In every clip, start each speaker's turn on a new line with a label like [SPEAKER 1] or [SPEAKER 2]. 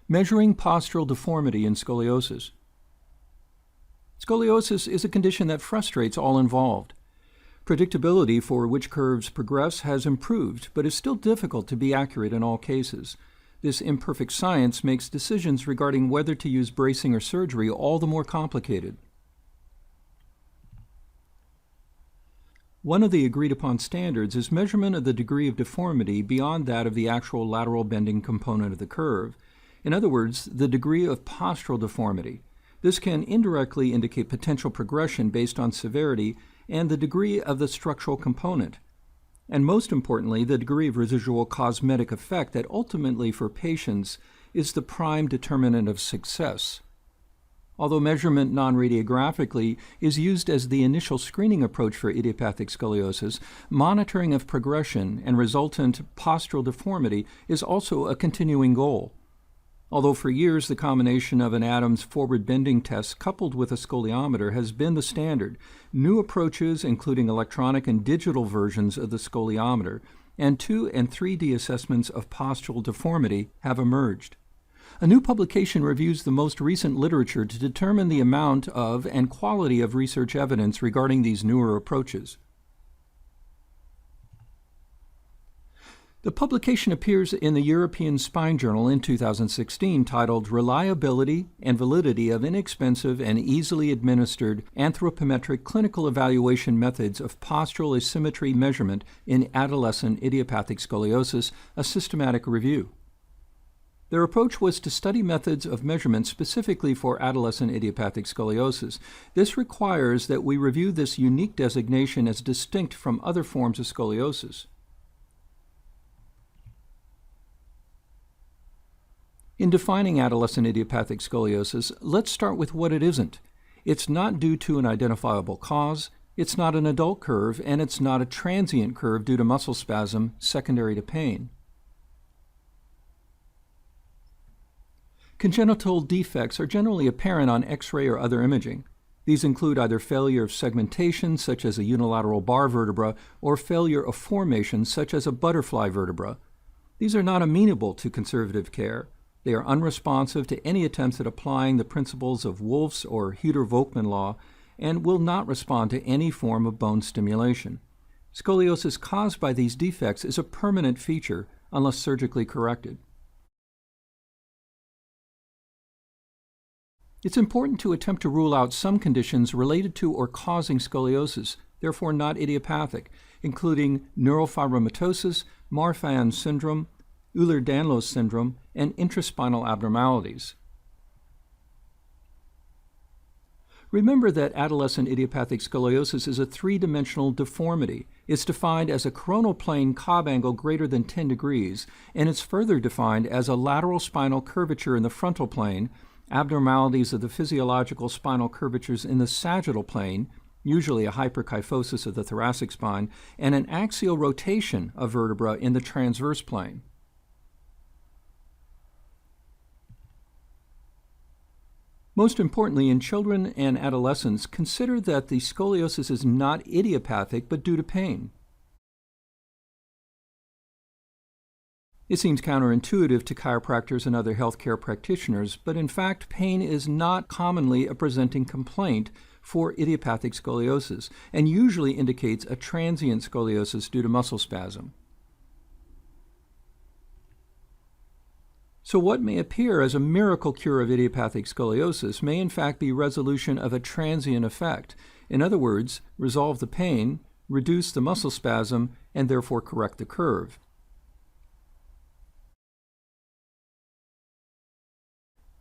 [SPEAKER 1] Measuring postural deformity in scoliosis. Scoliosis is a condition that frustrates all involved. Predictability for which curves progress has improved, but is still difficult to be accurate in all cases. This imperfect science makes decisions regarding whether to use bracing or surgery all the more complicated. One of the agreed-upon standards is measurement of the degree of deformity beyond that of the actual lateral bending component of the curve. In other words, the degree of postural deformity. This can indirectly indicate potential progression based on severity and the degree of the structural component, and most importantly, the degree of residual cosmetic effect that ultimately for patients is the prime determinant of success. Although measurement non-radiographically is used as the initial screening approach for idiopathic scoliosis, monitoring of progression and resultant postural deformity is also a continuing goal. Although for years the combination of an Adams forward bending test coupled with a scoliometer has been the standard, new approaches, including electronic and digital versions of the scoliometer, and 2 and 3D assessments of postural deformity have emerged. A new publication reviews the most recent literature to determine the amount of and quality of research evidence regarding these newer approaches. The publication appears in the European Spine Journal in 2016 titled Reliability and Validity of Inexpensive and Easily Administered Anthropometric Clinical Evaluation Methods of Postural Asymmetry Measurement in Adolescent Idiopathic Scoliosis, a Systematic Review. Their approach was to study methods of measurement specifically for adolescent idiopathic scoliosis. This requires that we review this unique designation as distinct from other forms of scoliosis. In defining adolescent idiopathic scoliosis, let's start with what it isn't. It's not due to an identifiable cause, it's not an adult curve, and it's not a transient curve due to muscle spasm secondary to pain. Congenital defects are generally apparent on X-ray or other imaging. These include either failure of segmentation, such as a unilateral bar vertebra, or failure of formation, such as a butterfly vertebra. These are not amenable to conservative care. They are unresponsive to any attempts at applying the principles of Wolff's or Hutter-Volkmann law and will not respond to any form of bone stimulation. Scoliosis caused by these defects is a permanent feature unless surgically corrected. It's important to attempt to rule out some conditions related to or causing scoliosis, therefore not idiopathic, including neurofibromatosis, Marfan syndrome, Ehlers-Danlos syndrome, and intraspinal abnormalities. Remember that adolescent idiopathic scoliosis is a three-dimensional deformity. It's defined as a coronal plane Cobb angle greater than 10 degrees, and it's further defined as a lateral spinal curvature in the frontal plane, abnormalities of the physiological spinal curvatures in the sagittal plane, usually a hyperkyphosis of the thoracic spine, and an axial rotation of vertebra in the transverse plane. Most importantly, in children and adolescents, consider that the scoliosis is not idiopathic but due to pain. It seems counterintuitive to chiropractors and other healthcare practitioners, but in fact, pain is not commonly a presenting complaint for idiopathic scoliosis and usually indicates a transient scoliosis due to muscle spasm. So what may appear as a miracle cure of idiopathic scoliosis may in fact be resolution of a transient effect. In other words, resolve the pain, reduce the muscle spasm, and therefore correct the curve.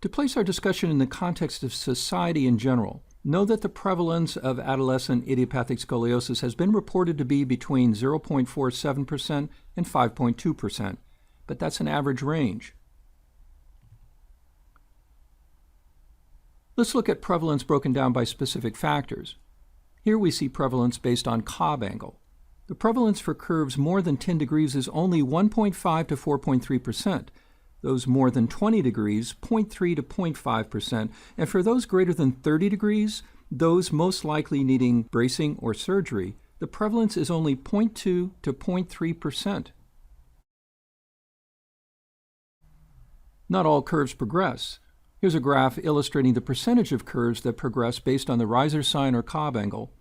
[SPEAKER 1] To place our discussion in the context of society in general, know that the prevalence of adolescent idiopathic scoliosis has been reported to be between 0.47% and 5.2%, but that's an average range. Let's look at prevalence broken down by specific factors. Here we see prevalence based on Cobb angle. The prevalence for curves more than 10 degrees is only 1.5 to 4.3%. Those more than 20 degrees, 0.3 to 0.5%, and for those greater than 30 degrees, those most likely needing bracing or surgery, the prevalence is only 0.2 to 0.3%. Not all curves progress. Here's a graph illustrating the percentage of curves that progress based on the riser sign or Cobb angle.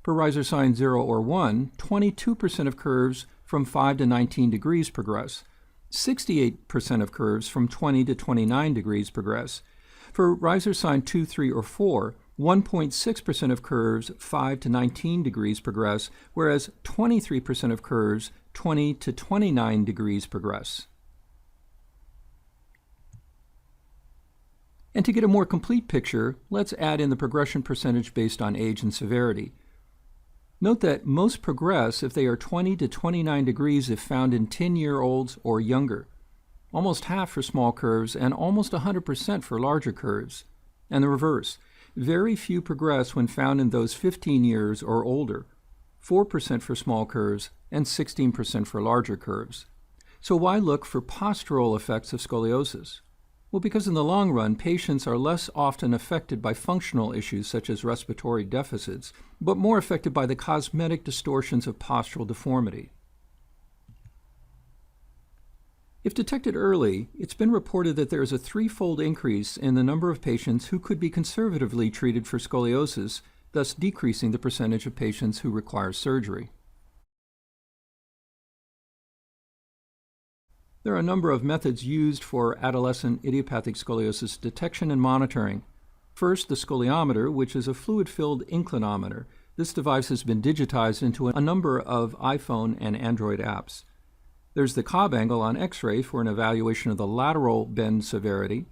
[SPEAKER 1] For riser sign 0 or 1, 22% of curves from 5 to 19 degrees progress. 68% of curves from 20 to 29 degrees progress. For riser sign 2, 3, or 4, 1.6% of curves 5 to 19 degrees progress, whereas 23% of curves 20 to 29 degrees progress. And to get a more complete picture, let's add in the progression percentage based on age and severity. Note that most progress if they are 20 to 29 degrees if found in 10-year-olds or younger. Almost half for small curves and almost 100% for larger curves. And the reverse. Very few progress when found in those 15 years or older. 4% for small curves and 16% for larger curves. So why look for postural effects of scoliosis? Well, because in the long run, patients are less often affected by functional issues such as respiratory deficits, but more affected by the cosmetic distortions of postural deformity. If detected early, it's been reported that there is a threefold increase in the number of patients who could be conservatively treated for scoliosis, thus decreasing the percentage of patients who require surgery. There are a number of methods used for adolescent idiopathic scoliosis detection and monitoring. First, the scoliometer, which is a fluid-filled inclinometer. This device has been digitized into a number of iPhone and Android apps. There's the Cobb angle on X-ray for an evaluation of the lateral bend severity.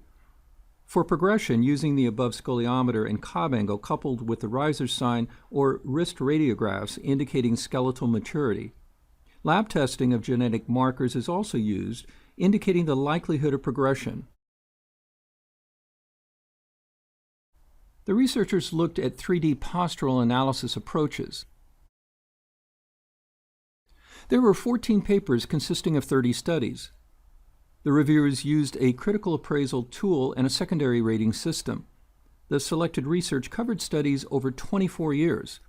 [SPEAKER 1] For progression, using the above scoliometer and Cobb angle coupled with the riser sign or wrist radiographs indicating skeletal maturity. Lab testing of genetic markers is also used, indicating the likelihood of progression. The researchers looked at 3D postural analysis approaches. There were 14 papers consisting of 30 studies. The reviewers used a critical appraisal tool and a secondary rating system. The selected research covered studies over 24 years.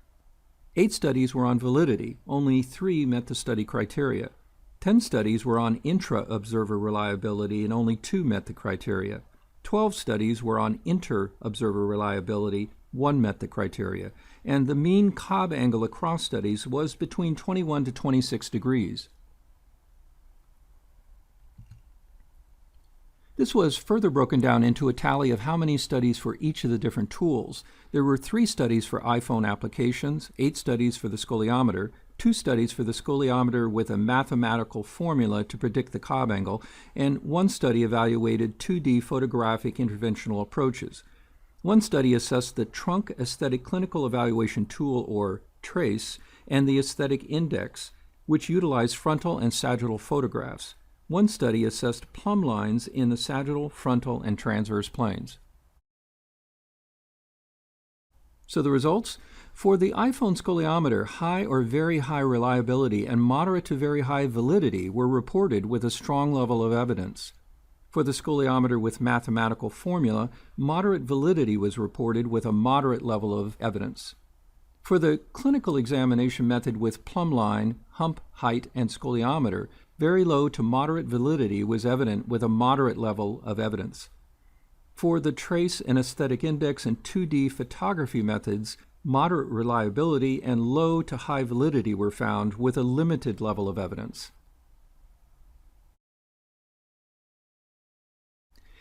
[SPEAKER 1] 8 studies were on validity, only 3 met the study criteria. 10 studies were on intra-observer reliability and only 2 met the criteria. 12 studies were on inter-observer reliability, 1 met the criteria, and the mean Cobb angle across studies was between 21 to 26 degrees. This was further broken down into a tally of how many studies for each of the different tools. There were 3 studies for iPhone applications, 8 studies for the scoliometer, 2 studies for the scoliometer with a mathematical formula to predict the Cobb angle, and 1 study evaluated 2D photographic interventional approaches. 1 study assessed the Trunk Aesthetic Clinical Evaluation Tool, or TRACE, and the Aesthetic Index, which utilized frontal and sagittal photographs. 1 study assessed plumb lines in the sagittal, frontal, and transverse planes. So the results? For the iPhone scoliometer, high or very high reliability and moderate to very high validity were reported with a strong level of evidence. For the scoliometer with mathematical formula, moderate validity was reported with a moderate level of evidence. For the clinical examination method with plumb line, hump height, and scoliometer, very low to moderate validity was evident with a moderate level of evidence. For the trace and aesthetic index and 2D photography methods, moderate reliability and low to high validity were found with a limited level of evidence.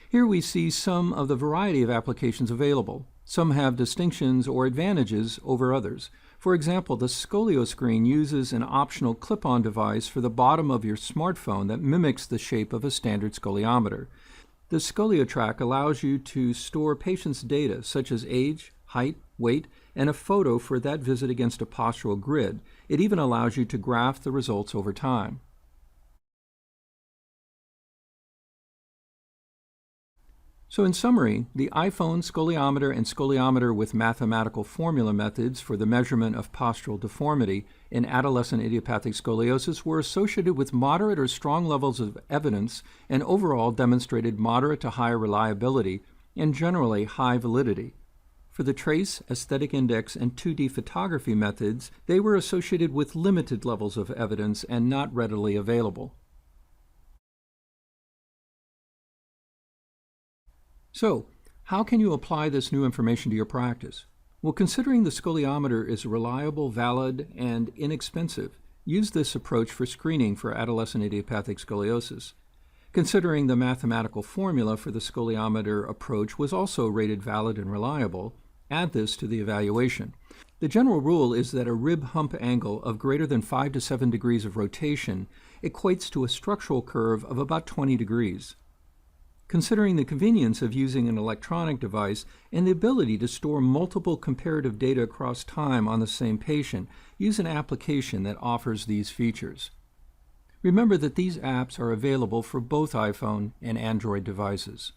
[SPEAKER 1] Here we see some of the variety of applications available. Some have distinctions or advantages over others. For example, the Scolio screen uses an optional clip-on device for the bottom of your smartphone that mimics the shape of a standard scoliometer. The Scolio track allows you to store patients' data such as age, height, weight, and a photo for that visit against a postural grid. It even allows you to graph the results over time. So in summary, the iPhone scoliometer and scoliometer with mathematical formula methods for the measurement of postural deformity in adolescent idiopathic scoliosis were associated with moderate or strong levels of evidence and overall demonstrated moderate to high reliability and generally high validity. For the trace, aesthetic index, and 2D photography methods, they were associated with limited levels of evidence and not readily available. So, how can you apply this new information to your practice? Well, considering the scoliometer is reliable, valid, and inexpensive, use this approach for screening for adolescent idiopathic scoliosis. Considering the mathematical formula for the scoliometer approach was also rated valid and reliable, add this to the evaluation. The general rule is that a rib hump angle of greater than 5 to 7 degrees of rotation equates to a structural curve of about 20 degrees. Considering the convenience of using an electronic device and the ability to store multiple comparative data across time on the same patient, use an application that offers these features. Remember that these apps are available for both iPhone and Android devices.